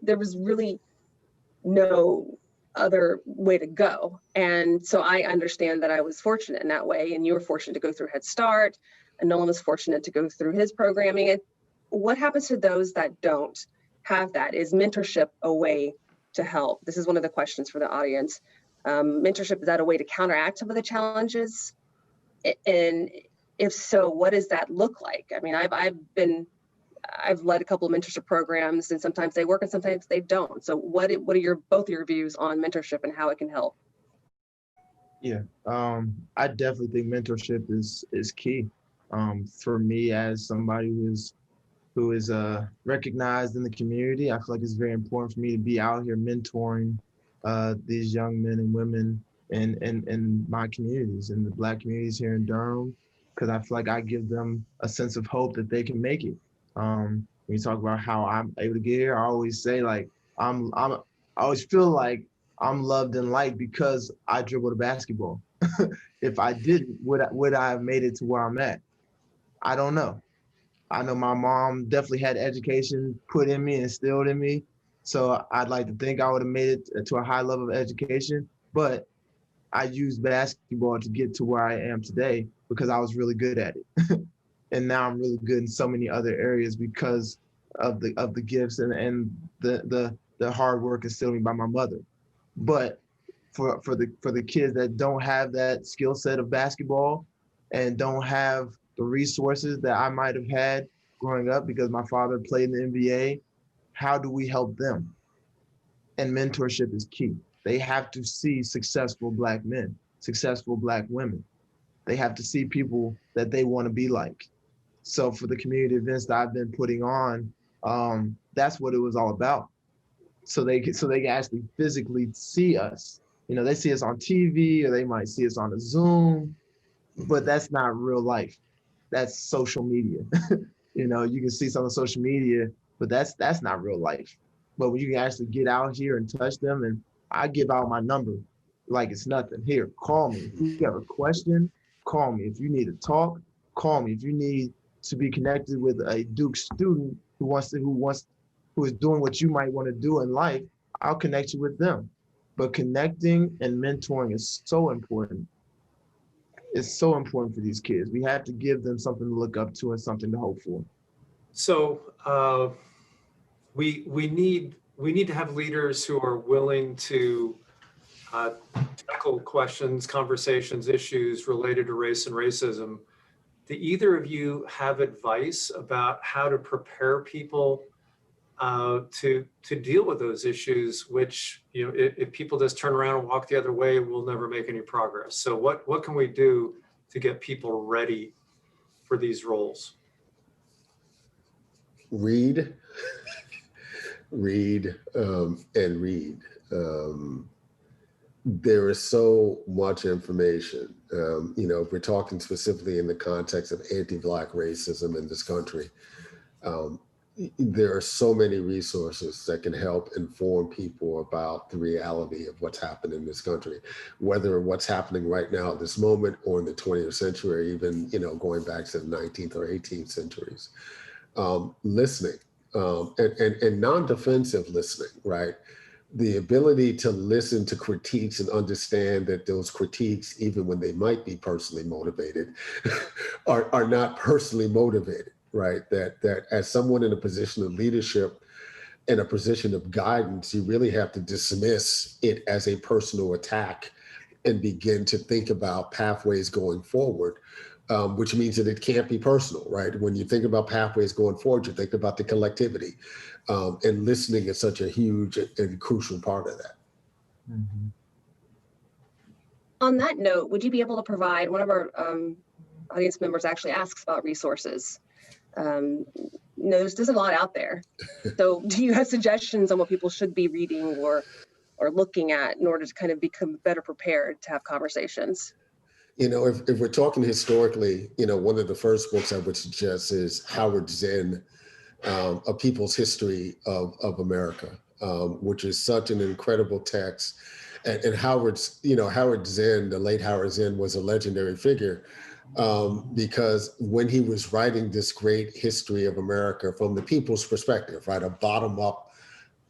there was really no other way to go. And so I understand that I was fortunate in that way, and you were fortunate to go through Head Start. and Nolan was fortunate to go through his programming. And what happens to those that don't have that? Is mentorship a way to help? This is one of the questions for the audience. Mentorship, is that a way to counteract some of the challenges? And if so, what does that look like? I mean, I've led a couple of mentorship programs, and sometimes they work and sometimes they don't. So what are both your views on mentorship and how it can help? Yeah, I definitely think mentorship is key. For me, as somebody who is recognized in the community, I feel like it's very important for me to be out here mentoring these young men and women in my communities, in the Black communities here in Durham, because I feel like I give them a sense of hope that they can make it. When you talk about how I'm able to get here, I always say like I always feel like I'm loved and liked because I dribbled a basketball. If I didn't, would I have made it to where I'm at? I don't know. I know my mom definitely had education put in me, instilled in me. So I'd like to think I would have made it to a high level of education, but I used basketball to get to where I am today because I was really good at it. And now I'm really good in so many other areas because of the gifts and the hard work instilled in me by my mother. But for the kids that don't have that skill set of basketball and don't have the resources that I might have had growing up because my father played in the NBA, how do we help them? And mentorship is key. They have to see successful Black men, successful Black women. They have to see people that they want to be like. So for the community events that I've been putting on, that's what it was all about. So they can actually physically see us. You know, they see us on TV or they might see us on a Zoom, but that's not real life. That's social media. You know, you can see some on social media, but that's not real life. But when you can actually get out here and touch them, and I give out my number like it's nothing. Here, call me. If you have a question, call me. If you need to talk, call me. If you need to be connected with a Duke student who is doing what you might want to do in life, I'll connect you with them. But connecting and mentoring is so important. It's so important for these kids. We have to give them something to look up to and something to hope for. So we need to have leaders who are willing to tackle questions, conversations, issues related to race and racism. Do either of you have advice about how to prepare people to deal with those issues, which, you know, if people just turn around and walk the other way, we'll never make any progress. So what can we do to get people ready for these roles? Read, read, and read. There is so much information. You know, if we're talking specifically in the context of anti-Black racism in this country, there are so many resources that can help inform people about the reality of what's happened in this country, whether what's happening right now at this moment or in the 20th century, or even, you know, going back to the 19th or 18th centuries. Listening and non-defensive listening, right? The ability to listen to critiques and understand that those critiques, even when they might be personally motivated, are not personally motivated. Right, that as someone in a position of leadership and a position of guidance, you really have to dismiss it as a personal attack and begin to think about pathways going forward, which means that it can't be personal, right? When you think about pathways going forward, you think about the collectivity, and listening is such a huge and crucial part of that. Mm-hmm. On that note, would you be able to provide, one of our audience members actually asks about resources. You know, there's a lot out there. So do you have suggestions on what people should be reading or looking at in order to kind of become better prepared to have conversations? You know, if we're talking historically, you know, one of the first books I would suggest is Howard Zinn, A People's History of America, which is such an incredible text. And Howard Zinn, the late Howard Zinn, was a legendary figure. Because when he was writing this great history of America from the people's perspective, right, a bottom-up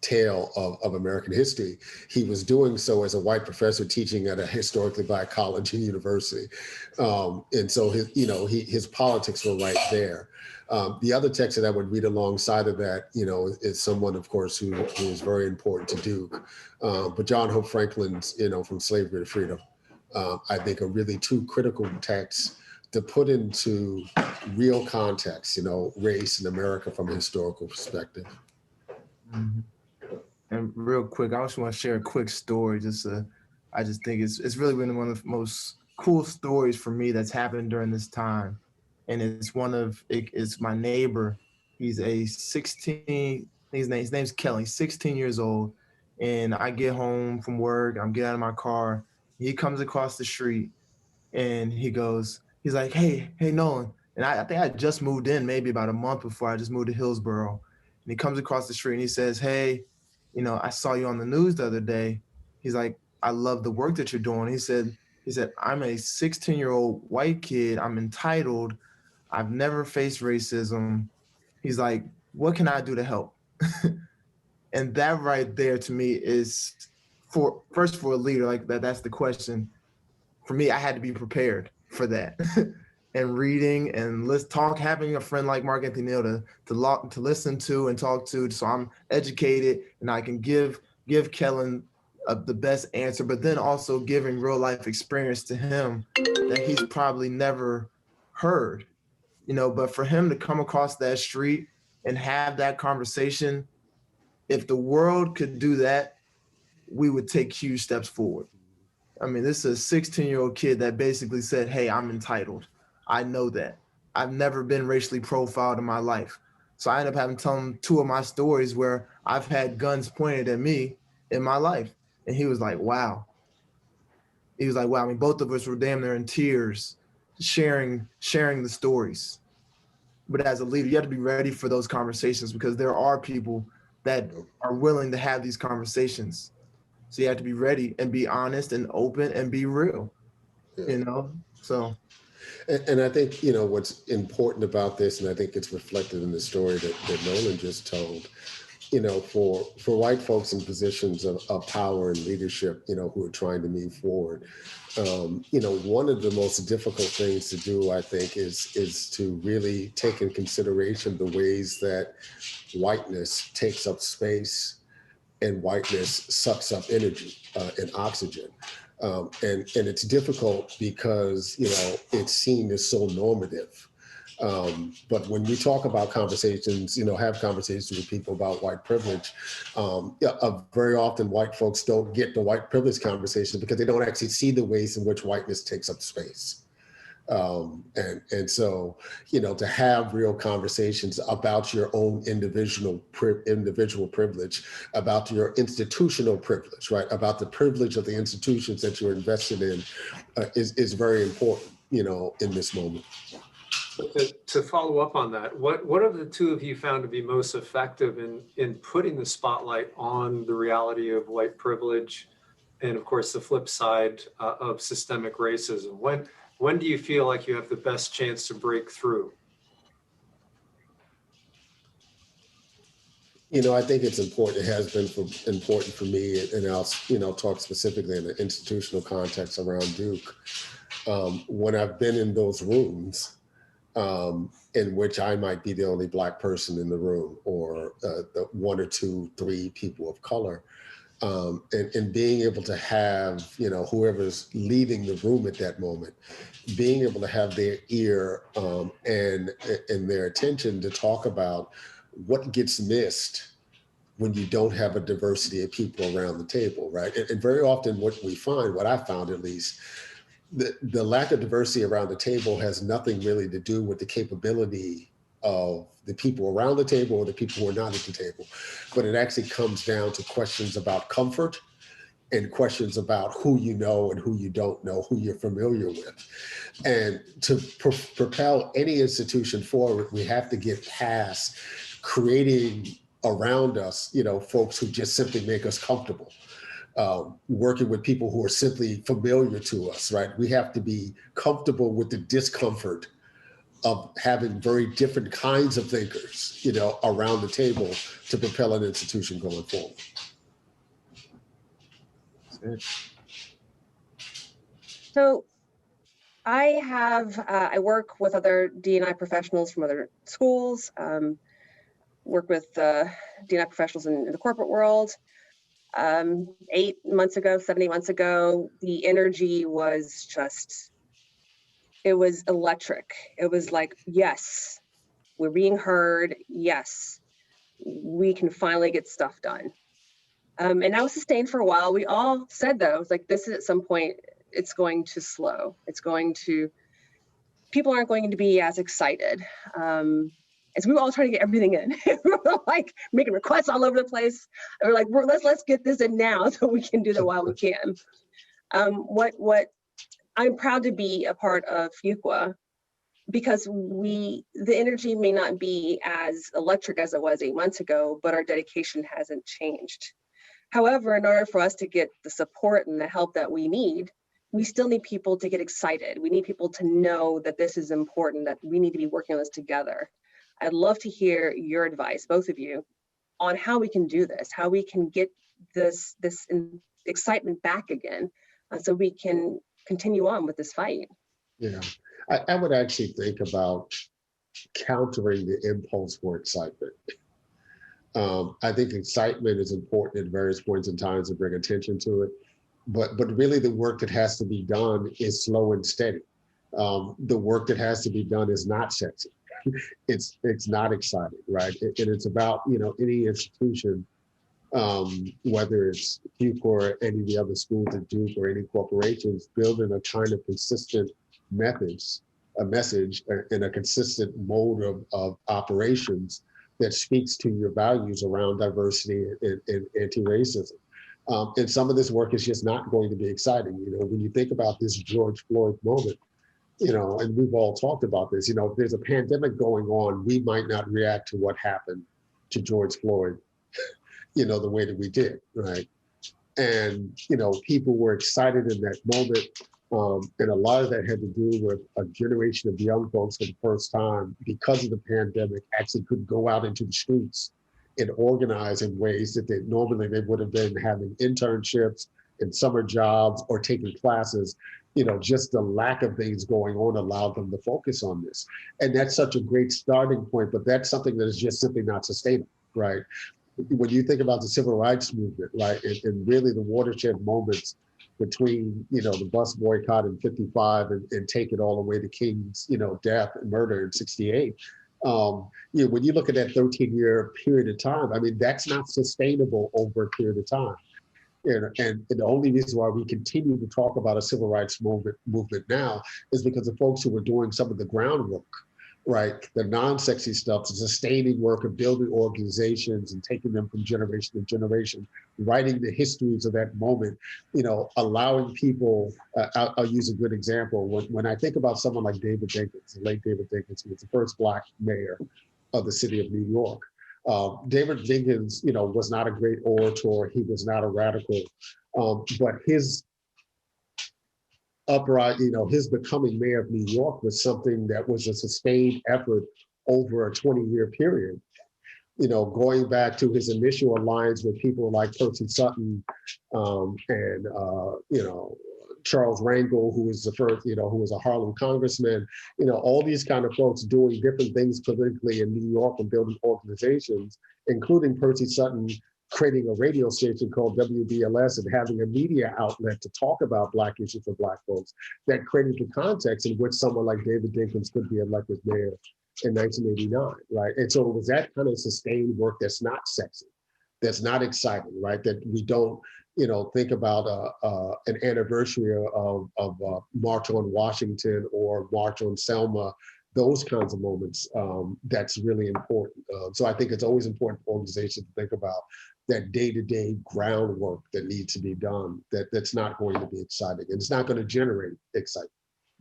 tale of American history, he was doing so as a white professor teaching at a historically Black college and university. And so his politics were right there. The other text that I would read alongside of that, is someone, of course, who is very important to Duke. But John Hope Franklin's, From Slavery to Freedom, I think are really two critical texts to put into real context, race in America from a historical perspective. Mhm. And real quick, I just want to share a quick story. I just think it's really been one of the most cool stories for me that's happened during this time. And it's my neighbor. He's a 16, his name's Kelly, 16 years old. And I get home from work, I'm getting out of my car. He comes across the street and he's like, hey, Nolan. And I think I just moved in maybe about a month before I just moved to Hillsborough. And he comes across the street and he says, hey, I saw you on the news the other day. He's like, I love the work that you're doing. He said, I'm a 16-year-old white kid. I'm entitled. I've never faced racism. He's like, what can I do to help? And that right there to me is for a leader like that. That's the question. For me, I had to be prepared for that. And reading and having a friend like Mark Anthony Neal to listen to and talk to, so I'm educated and I can give Kellen the best answer, but then also giving real life experience to him that he's probably never heard, but for him to come across that street and have that conversation, if the world could do that, we would take huge steps forward. I mean, this is a 16-year-old kid that basically said, hey, I'm entitled. I know that. I've never been racially profiled in my life. So I ended up having to tell him two of my stories where I've had guns pointed at me in my life. And he was like, wow. He was like, wow. I mean, both of us were damn near in tears, sharing the stories. But as a leader, you have to be ready for those conversations because there are people that are willing to have these conversations. So you have to be ready and be honest and open and be real, so. And I think, what's important about this, and I think it's reflected in the story that Nolan just told, for white folks in positions of power and leadership, who are trying to move forward, one of the most difficult things to do, I think, is to really take in consideration the ways that whiteness takes up space and whiteness sucks up energy and oxygen. And it's difficult because, it's seen as so normative. But when we talk about conversations, have conversations with people about white privilege, very often white folks don't get the white privilege conversation because they don't actually see the ways in which whiteness takes up space. And so, to have real conversations about your own individual privilege, about your institutional privilege, right? About the privilege of the institutions that you're invested in is very important, in this moment. To follow up on that, what have the two of you found to be most effective in putting the spotlight on the reality of white privilege and, of course, the flip side of systemic racism? When do you feel like you have the best chance to break through? I think it's important. It has been important for me, and I'll, talk specifically in the institutional context around Duke. When I've been in those rooms, in which I might be the only Black person in the room, or the one or two, three people of color, and being able to have, whoever's leading the room at that moment, being able to have their ear and their attention to talk about what gets missed when you don't have a diversity of people around the table, right? And very often what I found at least, the lack of diversity around the table has nothing really to do with the capability of the people around the table or the people who are not at the table, but it actually comes down to questions about comfort and questions about who you know and who you don't know, who you're familiar with. And to propel any institution forward, we have to get past creating around us, folks who just simply make us comfortable. Working with people who are simply familiar to us, right? We have to be comfortable with the discomfort of having very different kinds of thinkers, around the table to propel an institution going forward. So I work with other D&I professionals from other schools, work with D&I professionals in the corporate world. 8 months ago, 7 months ago, the energy was it was electric. It was like, yes, we're being heard. Yes, we can finally get stuff done. And that was sustained for a while. We all said, though, it's like, this is at some point, it's going to slow. People aren't going to be as excited. As we were all trying to get everything in. We were like making requests all over the place. And we're like, let's get this in now so we can do that while we can. What I'm proud to be a part of Fuqua, because the energy may not be as electric as it was 8 months ago, but our dedication hasn't changed. However, in order for us to get the support and the help that we need, we still need people to get excited. We need people to know that this is important, that we need to be working on this together. I'd love to hear your advice, both of you, on how we can do this, how we can get this excitement back again, so we can continue on with this fight. Yeah, I would actually think about countering the impulse for excitement. I think excitement is important at various points in time to bring attention to it, but really the work that has to be done is slow and steady. The work that has to be done is not sexy. It's not exciting, right? And it's about, any institution, whether it's Duke or any of the other schools at Duke or any corporations, building a kind of consistent a message and a consistent mode of operations that speaks to your values around diversity and anti-racism. And some of this work is just not going to be exciting. When you think about this George Floyd moment, and we've all talked about this, if there's a pandemic going on, we might not react to what happened to George Floyd, the way that we did, right? And, people were excited in that moment. And a lot of that had to do with a generation of young folks for the first time, because of the pandemic, actually could go out into the streets and organize in ways that they would have been having internships and summer jobs or taking classes. Just the lack of things going on allowed them to focus on this. And that's such a great starting point, but that's something that is just simply not sustainable, right? When you think about the civil rights movement, right, and really the watershed moments between, the bus boycott in 55 and take it all the way to King's, death and murder in 68. When you look at that 13-year period of time, I mean, that's not sustainable over a period of time. And the only reason why we continue to talk about a civil rights movement now is because the folks who were doing some of the groundwork, right, the non-sexy stuff, the sustaining work of building organizations and taking them from generation to generation, writing the histories of that moment, allowing people, I'll use a good example. When I think about someone like David Dinkins, the late David Dinkins, who was the first Black mayor of the city of New York. David Dinkins, was not a great orator. He was not a radical, but his his becoming mayor of New York was something that was a sustained effort over a 20-year period. Going back to his initial alliance with people like Percy Sutton and Charles Rangel, who was the first, who was a Harlem congressman, all these kind of folks doing different things politically in New York and building organizations, including Percy Sutton creating a radio station called WBLS and having a media outlet to talk about Black issues for Black folks, that created the context in which someone like David Dinkins could be elected mayor in 1989, right? And so it was that kind of sustained work that's not sexy, that's not exciting, right? That we don't, think about an anniversary of March on Washington or March on Selma, those kinds of moments, that's really important. So I think it's always important for organizations to think about that day-to-day groundwork that needs to be done, that's not going to be exciting, and it's not going to generate excitement.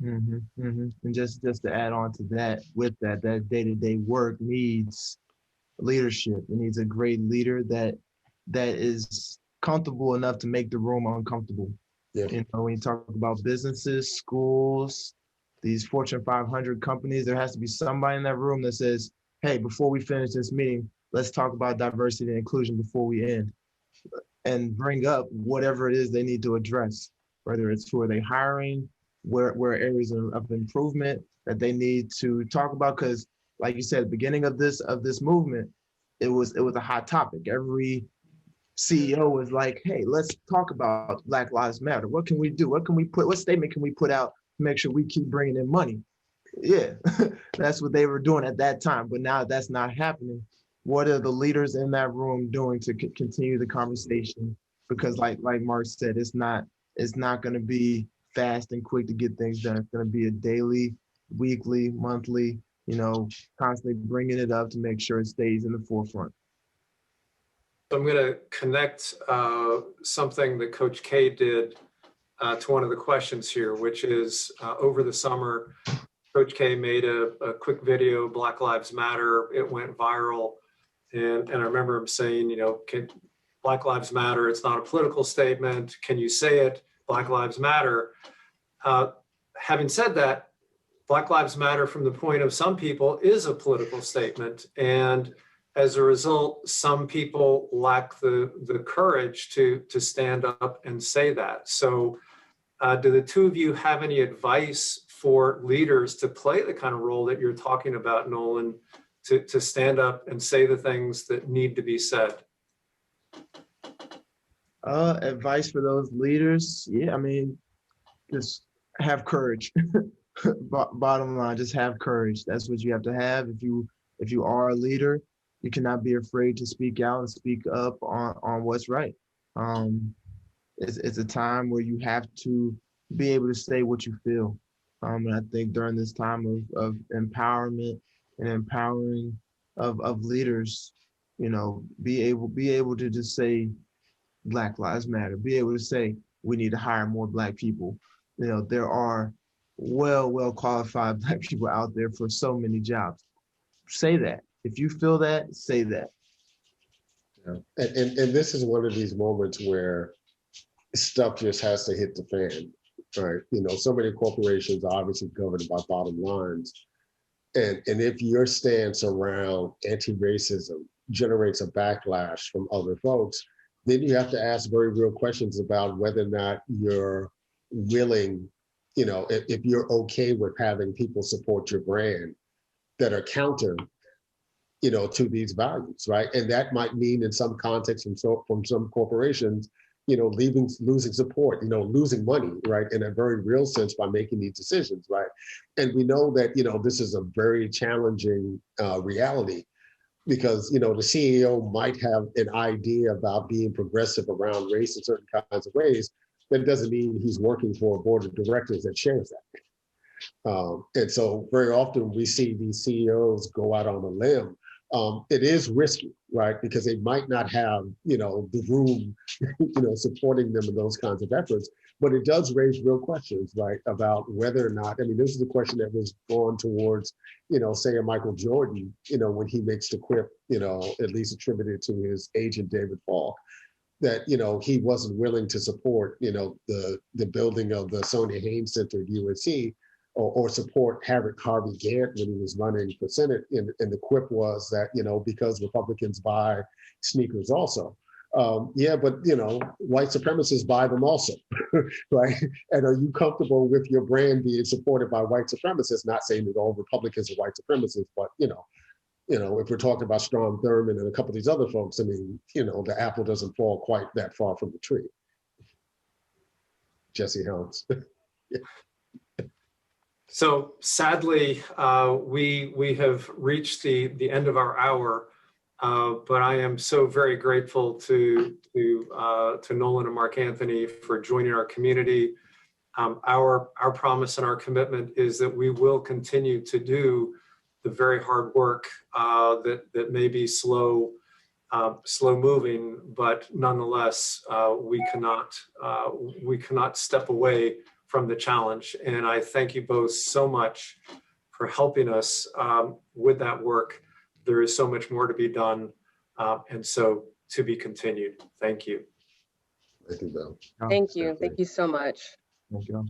Mm-hmm, mm-hmm. And just to add on to that, with that day-to-day work needs leadership. It needs a great leader that is comfortable enough to make the room uncomfortable. Yeah. When you talk about businesses, schools, these Fortune 500 companies, there has to be somebody in that room that says, hey, before we finish this meeting, let's talk about diversity and inclusion before we end, and bring up whatever it is they need to address, whether it's who are they hiring, where areas of improvement that they need to talk about. Because like you said, at the beginning of this movement, it was a hot topic. Every CEO was like, hey, let's talk about Black Lives Matter. What can we do? What statement can we put out to make sure we keep bringing in money? Yeah, that's what they were doing at that time. But now that's not happening. What are the leaders in that room doing to continue the conversation? Because like Mark said, it's not going to be fast and quick to get things done. It's going to be a daily, weekly, monthly, constantly bringing it up to make sure it stays in the forefront. So I'm going to connect something that Coach K did to one of the questions here, which is over the summer, Coach K made a quick video, Black Lives Matter. It went viral. And I remember him saying, Black Lives Matter, it's not a political statement. Can you say it? Black Lives Matter. Having said that, Black Lives Matter from the point of some people is a political statement. And as a result, some people lack the courage to stand up and say that. So do the two of you have any advice for leaders to play the kind of role that you're talking about, Nolan, to stand up and say the things that need to be said? Advice for those leaders? Yeah, I mean, just have courage. Bottom line, just have courage. That's what you have to have. If you are a leader, you cannot be afraid to speak out and speak up on what's right. It's a time where you have to be able to say what you feel. And I think during this time of empowerment and empowering of leaders, be able to just say Black Lives Matter, be able to say we need to hire more Black people. There are well qualified Black people out there for so many jobs. Say that. If you feel that, say that. Yeah. And this is one of these moments where stuff just has to hit the fan, right? So many corporations are obviously governed by bottom lines. And if your stance around anti-racism generates a backlash from other folks, then you have to ask very real questions about whether or not you're willing, if you're okay with having people support your brand that are counter, to these values, right? And that might mean in some context from some corporations, losing support, losing money, right? In a very real sense by making these decisions, right? And we know that, this is a very challenging reality because, the CEO might have an idea about being progressive around race in certain kinds of ways. That doesn't mean he's working for a board of directors that shares that. And so very often we see these CEOs go out on a limb. It is risky, right? Because they might not have, the room, supporting them in those kinds of efforts. But it does raise real questions, right, about whether or not, this is the question that was drawn towards, say a Michael Jordan, when he makes the quip, at least attributed to his agent, David Falk, that, he wasn't willing to support, the building of the Sonia Haynes Center at UNC, or support Harvey Gantt when he was running for Senate. And the quip was that, because Republicans buy sneakers also. Yeah, but, white supremacists buy them also, right? And are you comfortable with your brand being supported by white supremacists? Not saying that all Republicans are white supremacists, but, if we're talking about Strom Thurmond and a couple of these other folks, the apple doesn't fall quite that far from the tree. Jesse Helms. Yeah. So sadly, we have reached the end of our hour, but I am so very grateful to Nolan and Mark Anthony for joining our community. Our promise and our commitment is that we will continue to do the very hard work that may be slow moving, but nonetheless, we cannot step away from the challenge. And I thank you both so much for helping us with that work. There is so much more to be done, and so to be continued. Thank you. Thank you, Bill. Thank you. Thank you so much. Thank you.